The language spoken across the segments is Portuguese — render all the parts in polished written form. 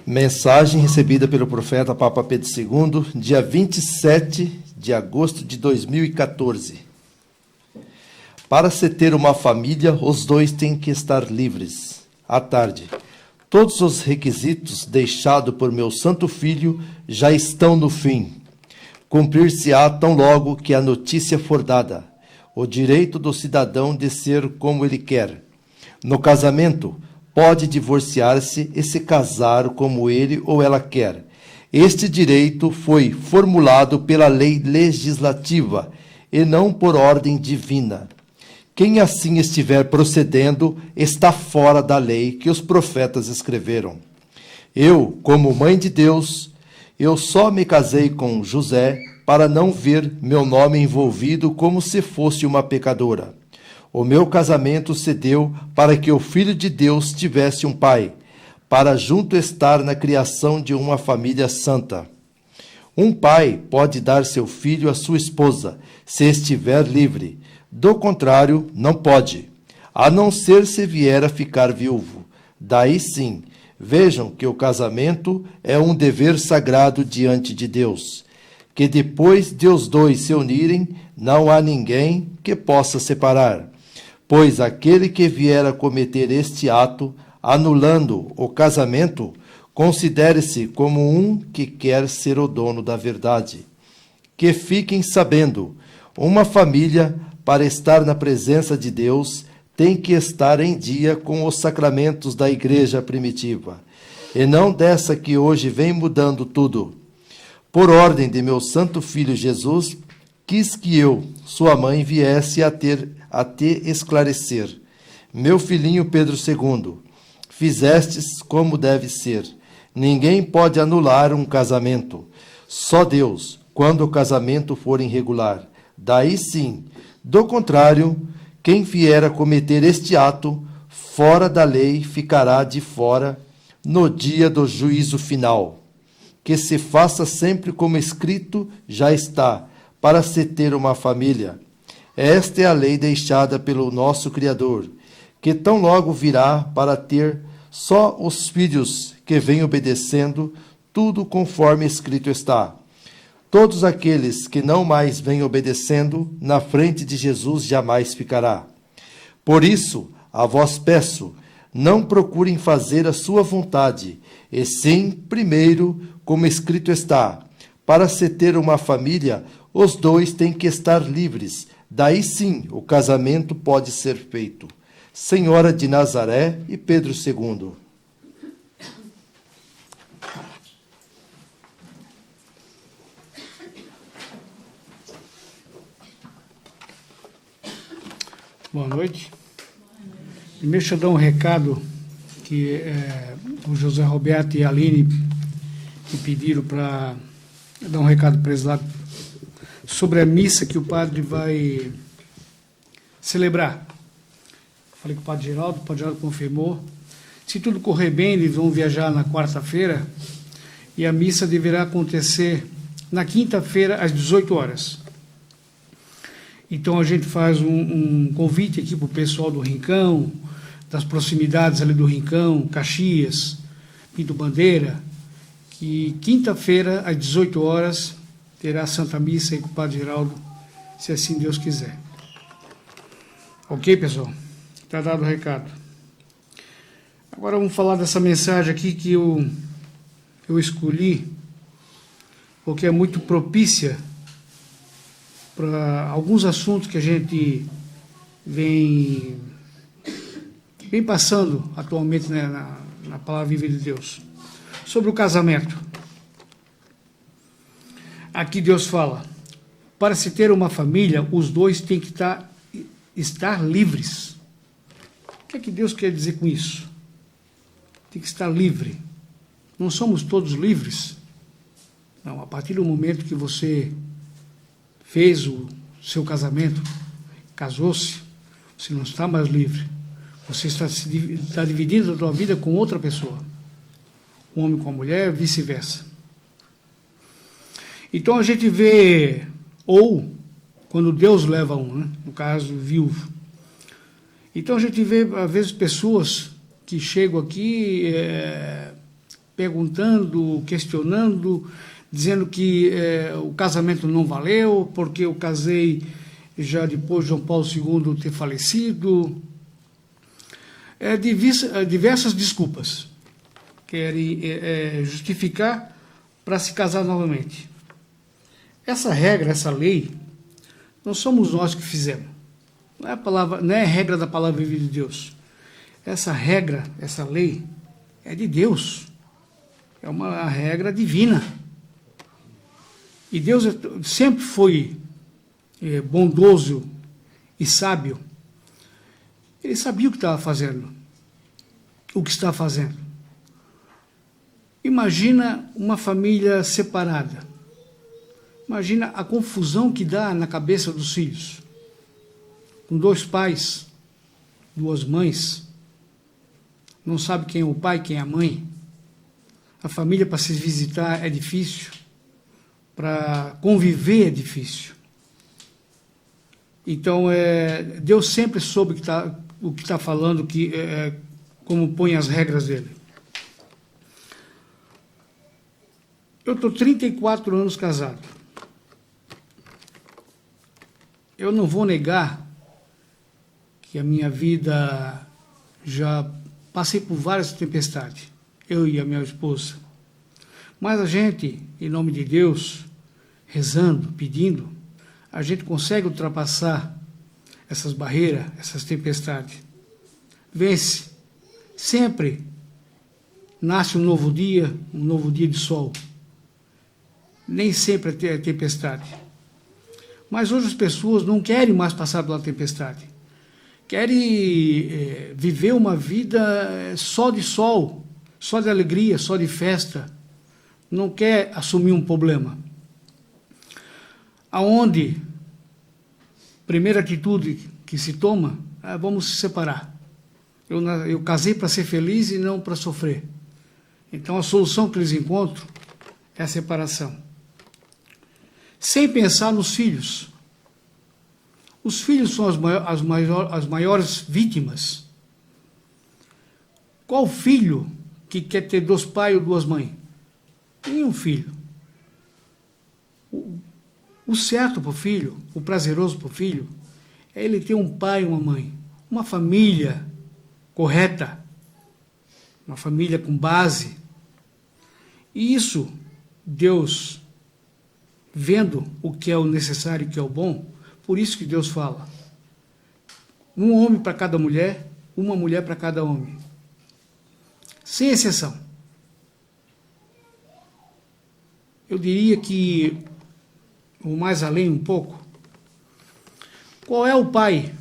Mensagem recebida pelo profeta Papa Pedro II, dia 27 de agosto de 2014. Para se ter uma família, os dois têm que estar livres. À tarde, todos os requisitos deixados por meu santo filho já estão no fim. Cumprir-se-á tão logo que a notícia for dada, o direito do cidadão de ser como ele quer. No casamento, pode divorciar-se e se casar como ele ou ela quer. Este direito foi formulado pela lei legislativa e não por ordem divina. Quem assim estiver procedendo está fora da lei que os profetas escreveram. Eu, como mãe de Deus, eu só me casei com José para não ver meu nome envolvido como se fosse uma pecadora. O meu casamento se deu para que o Filho de Deus tivesse um pai, para junto estar na criação de uma família santa. Um pai pode dar seu filho à sua esposa, se estiver livre. Do contrário, não pode, a não ser se vier a ficar viúvo. Daí sim, vejam que o casamento é um dever sagrado diante de Deus, que depois de os dois se unirem, não há ninguém que possa separar. Pois aquele que vier a cometer este ato, anulando o casamento, considere-se como um que quer ser o dono da verdade. Que fiquem sabendo, uma família, para estar na presença de Deus, tem que estar em dia com os sacramentos da igreja primitiva, e não dessa que hoje vem mudando tudo. Por ordem de meu santo filho Jesus, quis que eu, sua mãe, viesse a te esclarecer. Meu filhinho Pedro II, fizestes como deve ser. Ninguém pode anular um casamento. Só Deus, quando o casamento for irregular. Daí sim. Do contrário, quem vier a cometer este ato, fora da lei, ficará de fora no dia do juízo final. Que se faça sempre como escrito já está, para se ter uma família. Esta é a lei deixada pelo nosso Criador, que tão logo virá para ter só os filhos que vêm obedecendo, tudo conforme escrito está. Todos aqueles que não mais vêm obedecendo, na frente de Jesus jamais ficará. Por isso, a vós peço, não procurem fazer a sua vontade, e sim, primeiro, como escrito está, para se ter uma família, os dois têm que estar livres. Daí sim o casamento pode ser feito. Senhora de Nazaré e Pedro II. Boa noite. Primeiro, deixa eu dar um recado que o José Roberto e a Aline me pediram para dar um recado para eles lá sobre a missa que o padre vai celebrar. Falei com o padre Geraldo confirmou. Se tudo correr bem, eles vão viajar na quarta-feira e a missa deverá acontecer na quinta-feira, às 18 horas. Então a gente faz um convite aqui para o pessoal do Rincão, das proximidades ali do Rincão, Caxias, Pinto Bandeira, que quinta-feira, às 18 horas, terá a Santa Missa aí com o Padre Geraldo, se assim Deus quiser. Ok, pessoal? Está dado o recado. Agora vamos falar dessa mensagem aqui que eu escolhi, porque é muito propícia para alguns assuntos que a gente vem passando atualmente, né, na Palavra Viva de Deus. Sobre o casamento. Aqui Deus fala, para se ter uma família, os dois têm que estar livres. O que é que Deus quer dizer com isso? Tem que estar livre. Não somos todos livres? Não, a partir do momento que você fez o seu casamento, casou-se, você não está mais livre. Você está dividindo a sua vida com outra pessoa. Um homem com a mulher, vice-versa. Então a gente vê, ou quando Deus leva um, né? No caso, viúvo. Então a gente vê, às vezes, pessoas que chegam aqui perguntando, questionando, dizendo que o casamento não valeu, porque eu casei já depois de João Paulo II ter falecido. Diversas desculpas. Querem justificar para se casar novamente. Essa regra, essa lei, não somos nós que fizemos. Não é a regra da palavra viva de Deus. Essa regra, essa lei, é de Deus. É uma regra divina. E Deus sempre foi bondoso e sábio. Ele sabia o que estava fazendo. O que está fazendo. Imagina uma família separada. Imagina a confusão que dá na cabeça dos filhos. Com 2 pais, 2 mães. Não sabe quem é o pai, quem é a mãe. A família para se visitar é difícil. Para conviver é difícil. Então, Deus sempre soube o que está falando, como põe as regras dele. Eu estou 34 anos casado. Eu não vou negar que a minha vida já passei por várias tempestades, eu e a minha esposa. Mas a gente, em nome de Deus, rezando, pedindo, a gente consegue ultrapassar essas barreiras, essas tempestades. Vence. Sempre nasce um novo dia de sol. Nem sempre é tempestade. Mas hoje as pessoas não querem mais passar pela tempestade. Querem viver uma vida só de sol, só de alegria, só de festa. Não quer assumir um problema. Aonde, primeira atitude que se toma, vamos se separar. Eu casei para ser feliz e não para sofrer. Então a solução que eles encontram é a separação. Sem pensar nos filhos. Os filhos são as maiores vítimas. Qual filho que quer ter 2 pais ou 2 mães? Nenhum filho. O certo para o filho, o prazeroso para o filho, é ele ter um pai e uma mãe. Uma família correta. Uma família com base. E isso, Deus, vendo o que é o necessário e o que é o bom, por isso que Deus fala. Um homem para cada mulher, uma mulher para cada homem. Sem exceção. Eu diria que, ou mais além um pouco, qual é o pai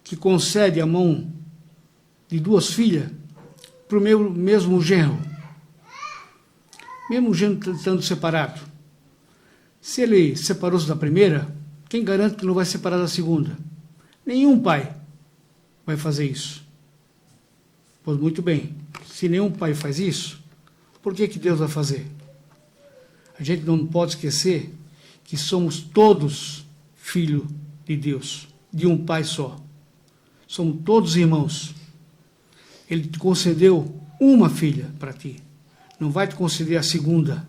que concede a mão de 2 filhas para o mesmo genro? Mesmo o genro estando separado. Se ele separou-se da primeira, quem garante que não vai separar da segunda? Nenhum pai vai fazer isso. Pois muito bem, se nenhum pai faz isso, por que Deus vai fazer? A gente não pode esquecer que somos todos filhos de Deus, de um pai só. Somos todos irmãos. Ele te concedeu uma filha para ti. Não vai te conceder a segunda.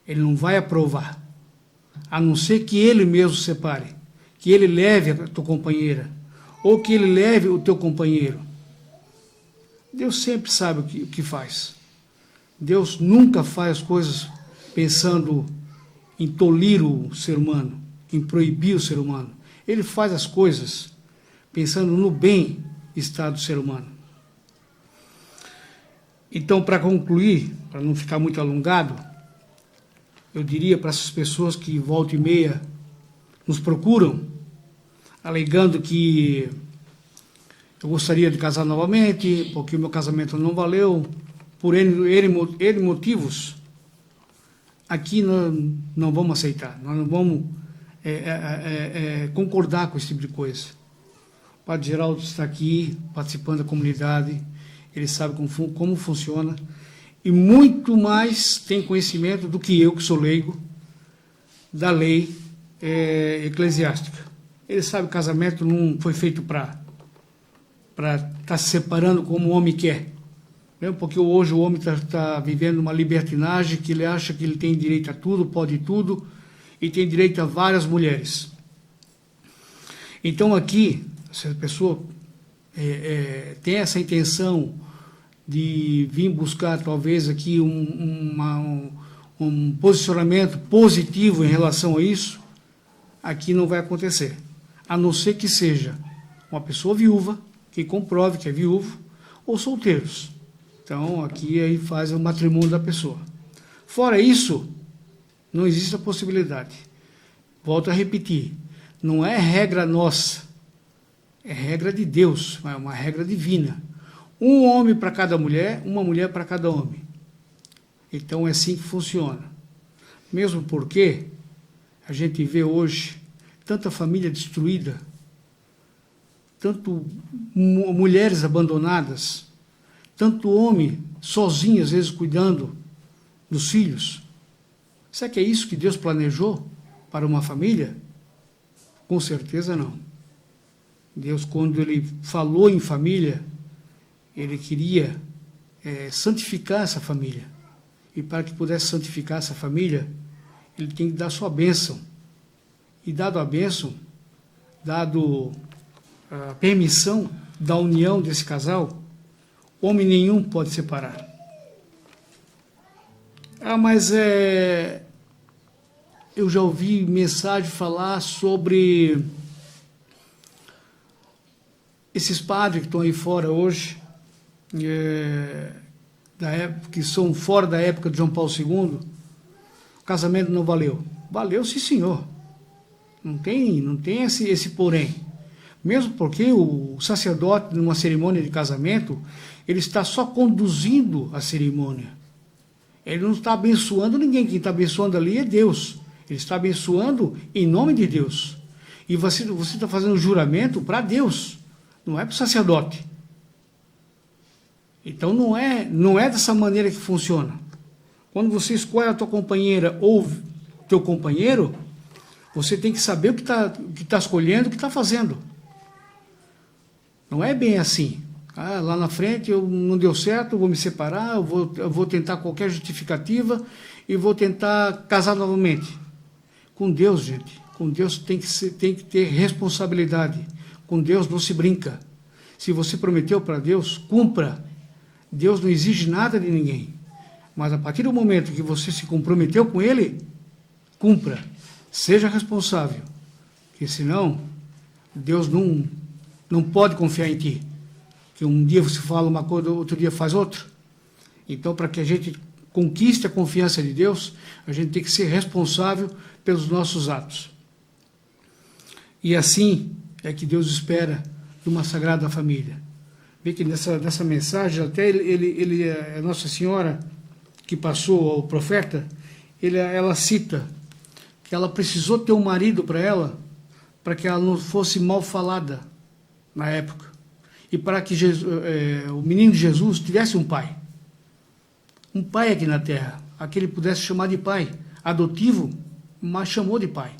Ele não vai aprovar. A não ser que ele mesmo separe. Que ele leve a tua companheira. Ou que ele leve o teu companheiro. Deus sempre sabe o que faz. Deus nunca faz coisas pensando em tolir o ser humano, em proibir o ser humano. Ele faz as coisas pensando no bem-estar do ser humano. Então, para concluir, para não ficar muito alongado, eu diria para essas pessoas que volta e meia nos procuram, alegando que eu gostaria de casar novamente, porque o meu casamento não valeu, por N motivos, aqui nós não vamos aceitar, nós não vamos concordar com esse tipo de coisa. O Padre Geraldo está aqui, participando da comunidade, ele sabe como funciona, e muito mais tem conhecimento do que eu, que sou leigo, da lei eclesiástica. Ele sabe que o casamento não foi feito para estar se separando como o homem quer. né? Porque hoje o homem está vivendo uma libertinagem que ele acha que ele tem direito a tudo, pode tudo, e tem direito a várias mulheres. Então aqui, se a pessoa tem essa intenção de vir buscar talvez aqui um posicionamento positivo em relação a isso, aqui não vai acontecer, a não ser que seja uma pessoa viúva, que comprove que é viúvo, ou solteiros. Então, aqui aí faz o matrimônio da pessoa. Fora isso, não existe a possibilidade. Volto a repetir, não é regra nossa, é regra de Deus, é uma regra divina. Um homem para cada mulher, uma mulher para cada homem. Então é assim que funciona. Mesmo porque a gente vê hoje tanta família destruída, tanto mulheres abandonadas, tanto homem sozinho, às vezes, cuidando dos filhos. Será que é isso que Deus planejou para uma família? Com certeza não. Deus, quando Ele falou em família, Ele queria santificar essa família. E para que pudesse santificar essa família, Ele tem que dar sua bênção. E dado a bênção, dado a permissão da união desse casal, homem nenhum pode separar. Mas eu já ouvi mensagem falar sobre esses padres que estão aí fora hoje, da época, que são fora da época de João Paulo II, o casamento não valeu. Valeu, sim, senhor. Não tem esse porém. Mesmo porque o sacerdote, numa cerimônia de casamento, ele está só conduzindo a cerimônia. Ele não está abençoando ninguém. Quem está abençoando ali é Deus. Ele está abençoando em nome de Deus. E você está fazendo juramento para Deus, não é para o sacerdote. Então não é dessa maneira que funciona. Quando você escolhe a tua companheira ou teu companheiro, você tem que saber o que está escolhendo, o que está fazendo. Não é bem assim. Lá na frente não deu certo, eu vou me separar, eu vou tentar qualquer justificativa e vou tentar casar novamente. Com Deus, gente, com Deus tem que ter responsabilidade. Com Deus não se brinca. Se você prometeu para Deus, cumpra. Deus não exige nada de ninguém. Mas a partir do momento que você se comprometeu com Ele, cumpra. Seja responsável. Porque senão, Deus não pode confiar em ti. Que um dia você fala uma coisa, outro dia faz outra. Então, para que a gente conquiste a confiança de Deus, a gente tem que ser responsável pelos nossos atos. E assim é que Deus espera de uma sagrada família. Vê que nessa mensagem, até a Nossa Senhora, que passou ao profeta, ela cita que ela precisou ter um marido para que ela não fosse mal falada na época. E para que o menino Jesus tivesse um pai. Um pai aqui na terra, a que ele pudesse chamar de pai. Adotivo, mas chamou de pai.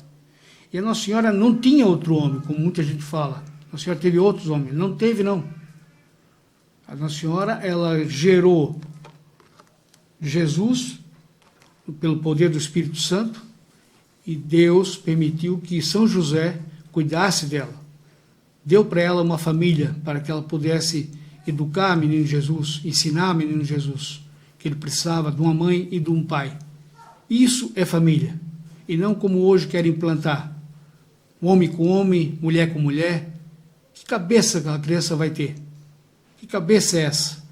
E a Nossa Senhora não tinha outro homem, como muita gente fala. A Nossa Senhora teve outros homens. Não teve, não. A Nossa Senhora, ela gerou Jesus pelo poder do Espírito Santo e Deus permitiu que São José cuidasse dela. Deu para ela uma família para que ela pudesse educar o menino Jesus, ensinar o menino Jesus, que ele precisava de uma mãe e de um pai. Isso é família. E não como hoje querem implantar. Homem com homem, mulher com mulher. Que cabeça aquela criança vai ter? Que cabeça é essa?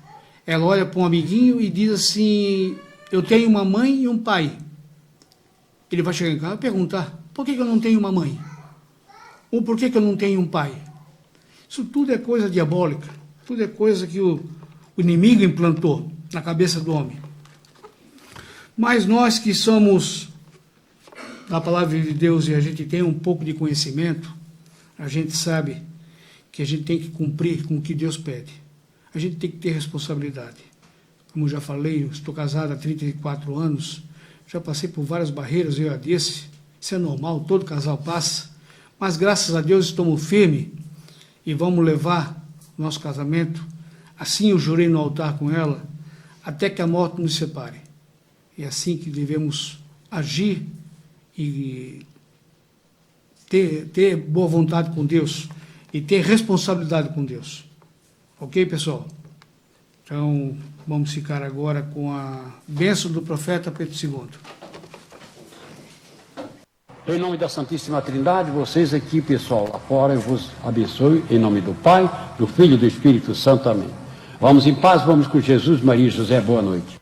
Ela olha para um amiguinho e diz assim, eu tenho uma mãe e um pai. Ele vai chegar em casa e perguntar, por que eu não tenho uma mãe? Ou por que eu não tenho um pai? Isso tudo é coisa diabólica. Tudo é coisa que o inimigo implantou na cabeça do homem. Mas nós que somos da palavra de Deus e a gente tem um pouco de conhecimento, a gente sabe que a gente tem que cumprir com o que Deus pede. A gente tem que ter responsabilidade. Como já falei, eu estou casado há 34 anos, já passei por várias barreiras, eu e a desse, isso é normal, todo casal passa, mas graças a Deus estamos firmes e vamos levar nosso casamento. Assim eu jurei no altar com ela, até que a morte nos separe. É assim que devemos agir e ter boa vontade com Deus e ter responsabilidade com Deus. Ok, pessoal? Então, vamos ficar agora com a bênção do profeta Pedro II. Em nome da Santíssima Trindade, vocês aqui, pessoal, lá fora, eu vos abençoe, em nome do Pai, do Filho e do Espírito Santo. Amém. Vamos em paz, vamos com Jesus, Maria e José, boa noite.